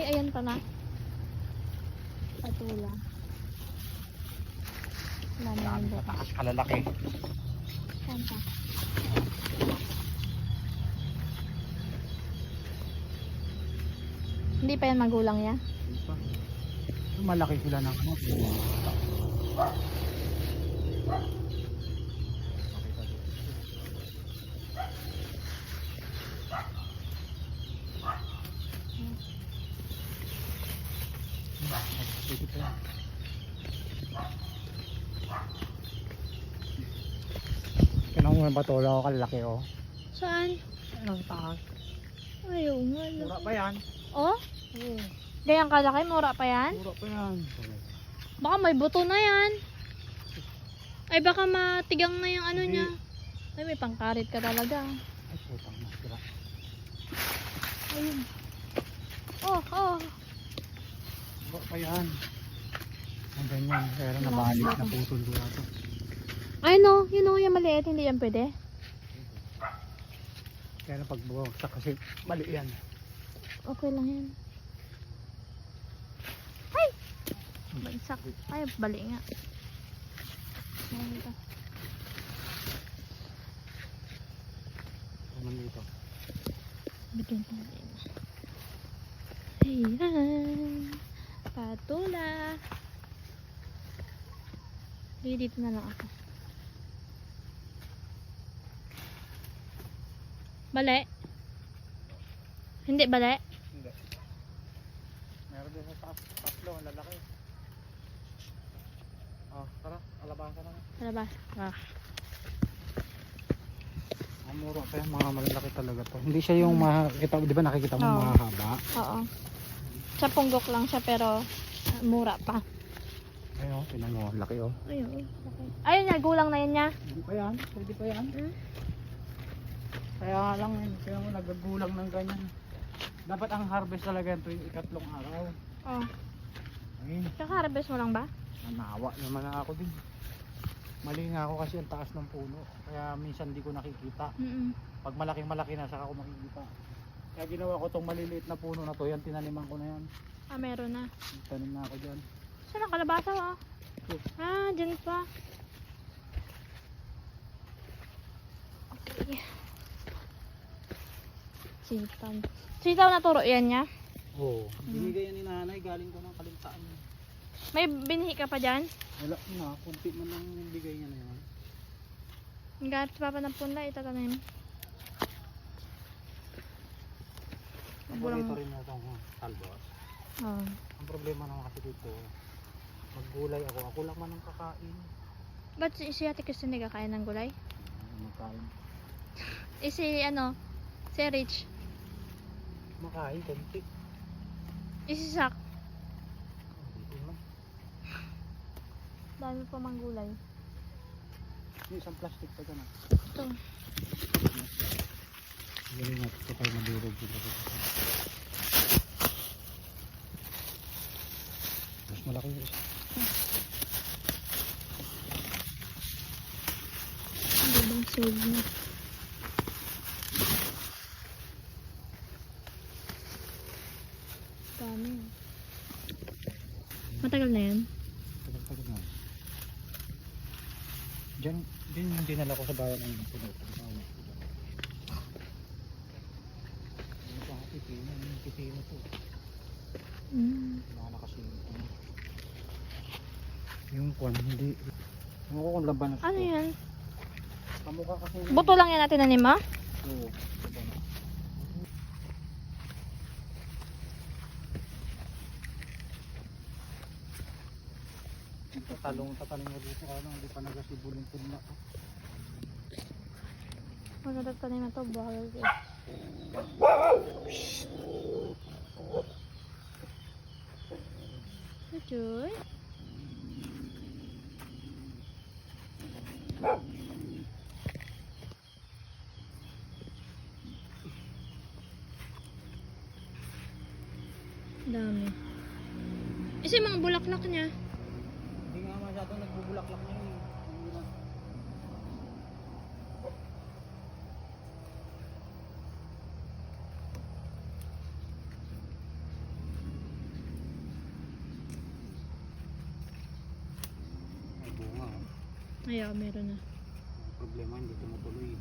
ayan pa na. Patula. Wala na Dami yung sa bukas. taas, kalalaki. Saan pa? Hindi pa yan magulang ya? Diba? Malaki sila ng ano. Kinang mo yung patola ko kalaki oh. Saan? Anong taas? Ayaw nga. Mura pa yan. Oh? Oo. Gayang kalaki, mura pa yan? Mura pa yan. Baka may buto na yan. Ay baka matigang na yung ano Hindi. niya. Ay may pangkarit ka talaga. Ay putang masira. Ayun. Oh, oh. Mura pa yan. Ang ganyan. Pero nabalik na putol ko na ito. Ay no, yun o, yung maliit, hindi yan pwede. Kaya pag bumagsak kasi mali yan. Okay lang yan. Ay! Bagsak. Ay, bali nga. Ayan ito. Ano dito? Bigyan natin. Ayan. Patula. Sige, dito na lang ako. Bale? Hindi bale? Hindi. Meron din sa taas. Tatlo, ang lalaki. Ah, tara, alabasan na. Palabas. Ah. Ang mura pa yan, mga malalaki talaga to. Hindi siya yung makikita, di ba nakikita mo Oo. mahaba? Oo. Sa punggok lang siya pero mura pa. Ayun, tinan mo, laki oh. Ayun. Okay. Ayun na, gulang na yan niya. Hindi pa yan, pwede pa yan. Hmm? Kaya lang yun, kaya mo nagagulang ng ganyan. Dapat ang harvest talaga yan tuwing ikatlong araw. Oh. Ayun, Kaka-harvest mo lang ba? nanawa naman na ako din. Mali nga ako kasi ang taas ng puno. Kaya minsan di ko nakikita. Pag malaki na saka ako makikita. Kaya ginawa ko tong maliliit na puno na to, yan tinaniman ko na yan. Ah, meron na. Tanim na ako dyan. Saan ang kalabasa mo? Ah, dyan pa. Okay. Sitaw. Sitaw na turo yan niya? Oo. Binigay yan ni nanay, galing ko ng kalimtaan. May binhi ka pa dyan? Wala na, kunti man lang yung bigay niya na yan. Ang gamit pa pa ng punla, itatanim. Paborito rin na itong talbos. Oh. Ang problema naman kasi dito, maggulay ako. Ako lang man ang kakain. Ba't si Ate Christine nagkakain ng gulay? Makain. Si ano, si Rich. Makain, konti. Si Sak. Dito lang. Dami pa mang gulay. Yung isang plastic pa dyan. Ito. Galing natin ito kayo madurog dito. Mas malaki yung isa. Hindi bang save mo? Dami. Matagal na yan? Tagal-tagal na. Diyan yung dinala ko sa bayan ng puno. Yung pipino to. Wala na kasi yung kwan, hindi. Ano ko kung laban na Ano yan? Kamukha kasi. Buto lang yan natin nanim ha? Oo. Tatalong mo dito ano, hindi pa nagasibulong punla. Maganda tanim na to, bahal ko. Joy. Dami. Isa yung mga bulaklak niya. Hindi nga masyadong nagbubulaklak na yun. Hindi na. Ayaw, meron na. Problema, hindi tumutuloy.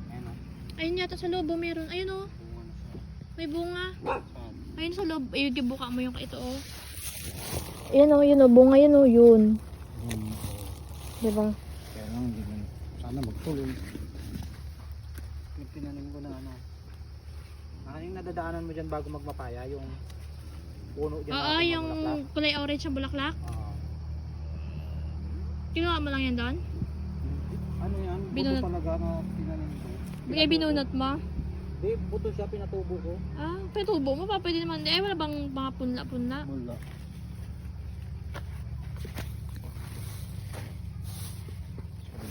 Ayan o. Ayun yata sa loob, meron. Ayun oh. Bunga na siya. May bunga. Saan? Ayun sa loob. Ayun, gibuka mo yung ito oh. Ayun oh, yun oh. Bunga yun oh, yun. Diba? Kaya lang, hindi man. Sana magtuloy. Yung tinanim ko na ano. Yung nadadaanan mo dyan bago magmapaya, yung puno dyan. Oo, yung kulay orange na bulaklak. Kinuha mo lang yan doon? Ano yan? Binunot. Buto talaga na tinanim ko. Bigay binunot mo? Hindi, buto siya, pinatubo ko. Ah, patubo mo pa. Pwede naman. Eh, wala bang mga punla-punla? Wala.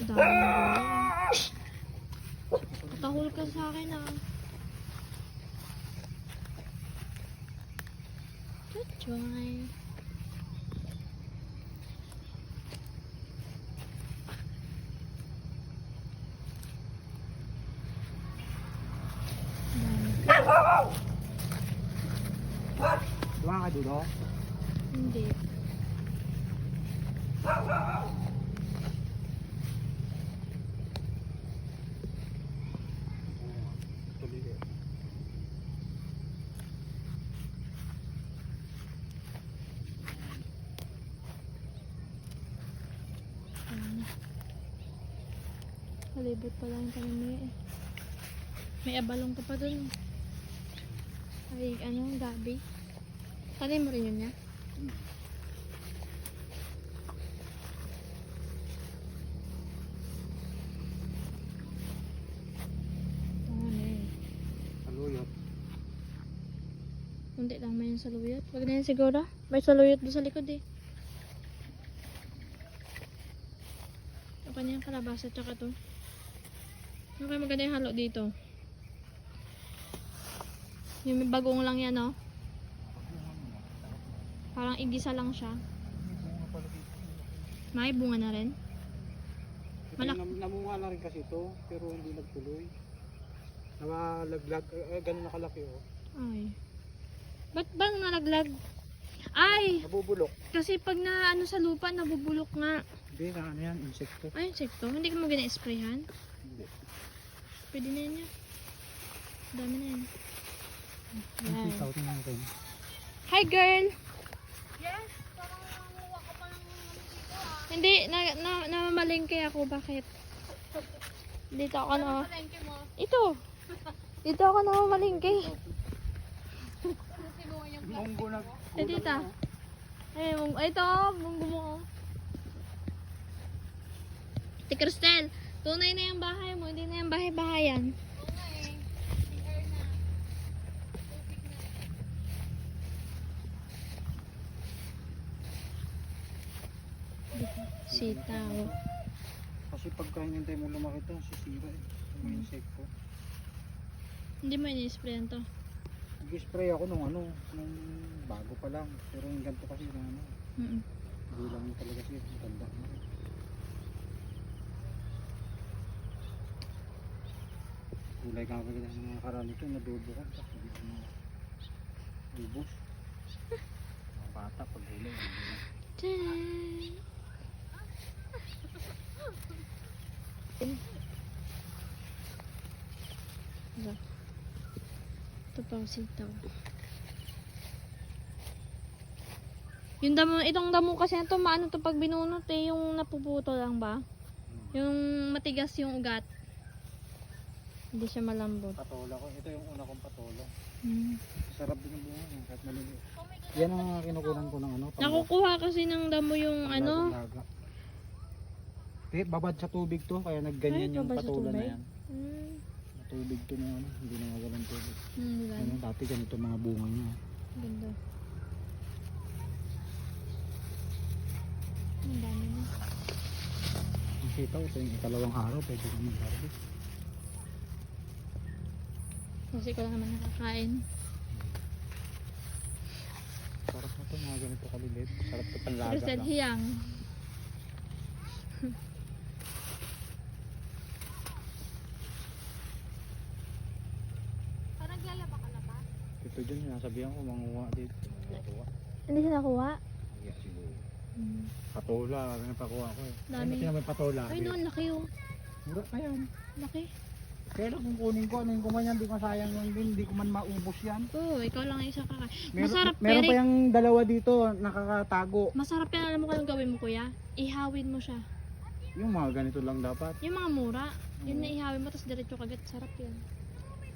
Dami mo. Tahol ka sa akin ah. Chuchoy. Diba ka dulo? Hindi. Tuloy eh. Malibot pa lang yung tanim niya eh. May abalong ka pa dun. Ay, ano, gabi. Tanim mo rin yun niya? Ano eh. Saluyot. Kunti lang may yung saluyot. Wag na yan siguro. May saluyot doon sa likod eh. Ako na yung kalabasa tsaka to. Okay, maganda yung halo dito. Yung may bagong lang yan, no? Parang igisa lang siya. May bunga na rin. Namunga na rin kasi ito, pero hindi nagtuloy. Nakalaglag, ganun nakalaki oh. Ay. Ba't bang nalaglag? Ay! Nabubulok. Kasi pag na ano sa lupa, nabubulok nga. Hindi na ano yan, insekto. Ay, insekto. Hindi ka mo gina-sprayhan? Hindi. Pwede na yan. Dami na yan. Ang Yan. sitaw tingnan natin. Hi, girl! Yes, parang nanguha ka pa ng ano dito ah. Hindi, namamalengke ako. Bakit? Dito ako na. Palengke mo. Ito! Dito ako namamalengke. Kasi mo yung Munggo na. Eh, tita. Eh, ito, munggo mo. Ate Cristel, tunay na yung bahay mo. Hindi na yung bahay-bahayan. Oo nga eh. CR na. Tubig na. Sitaw. Kasi pagka hinintay mo lumaki ito, sisira eh. May insekto. Hindi mo ini-sprayan to. Nag-spray ako nung ano, nung bago pa lang. Pero yung ganito kasi na ano, hindi lang talaga siya, matanda na. Gulay ka pagkita sa mga karami ito, nadubo ka. Hindi ko na ubos. Mga bata pag gulay. Tadaan! Ito pa ang sitaw. Yung damo, itong damo kasi na to, maano to pag binunot eh, yung napuputo lang ba? Yung matigas yung ugat. Hindi siya malambot. Patola ko, ito yung una kong patola. Hmm. Sarap din ang bunga niya, kahit maliliit. Yan ang kinukunan ko ng ano. Nakukuha kasi ng damo yung ano. Babad sa tubig to, kaya nagganyan Ay, yung babad sa patola na tubig? yan. Hmm. Tubig to na ano, hindi na walang tubig. Diba? Ano, dati ganito mga bunga niya. Ganda. Ang dami na. Ang sitaw, ito yung ikalawang araw, pwede kang mag-harvest. Kasi ko lang naman nakakain. Sarap na ito, mga ganito kalilid. Sarap ito panlaga Crystal lang. hiyang. Parang lalaba ka na ba? Ito dyan, sinasabihan ko, manguha dito. Manguha. Hindi siya nakuha. Yes, siguro. Patola, napakuha ko eh. Dami. Ano may patola? Ay, noon, laki yung. Mura pa yan. Laki. Kaya lang kung kunin ko, ano ko man yan, di ko sayang yan din, di ko man maubos yan. Oo, ikaw lang ang isa kaka. Meron, Masarap, meron pero pa yung dalawa dito, nakakatago. masarap yan. Alam mo kung anong gawin mo, kuya? Ihawin mo siya. Yung mga ganito lang dapat. Yung mga mura, yun na ihawin mo, tapos diretso kagat. Sarap yan.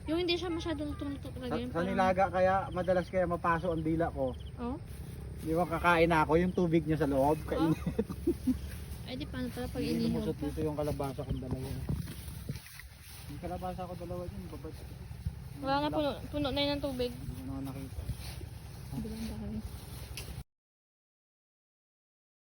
Yung hindi siya masyadong lutong-luto talaga. Yung Sa nilaga kaya, madalas kaya mapaso ang dila ko. Oh? Di ba kakain na ako, yung tubig niya sa loob, kainin. Ay, di paano pala pag Hindi inihaw lumusot pa? dito yung kalabasa kong dalawa. Yung kalabasa ko dalawa dyan, babad. Wala nga, puno na yun ng tubig. Hindi ko na nakita. Bilang dahil.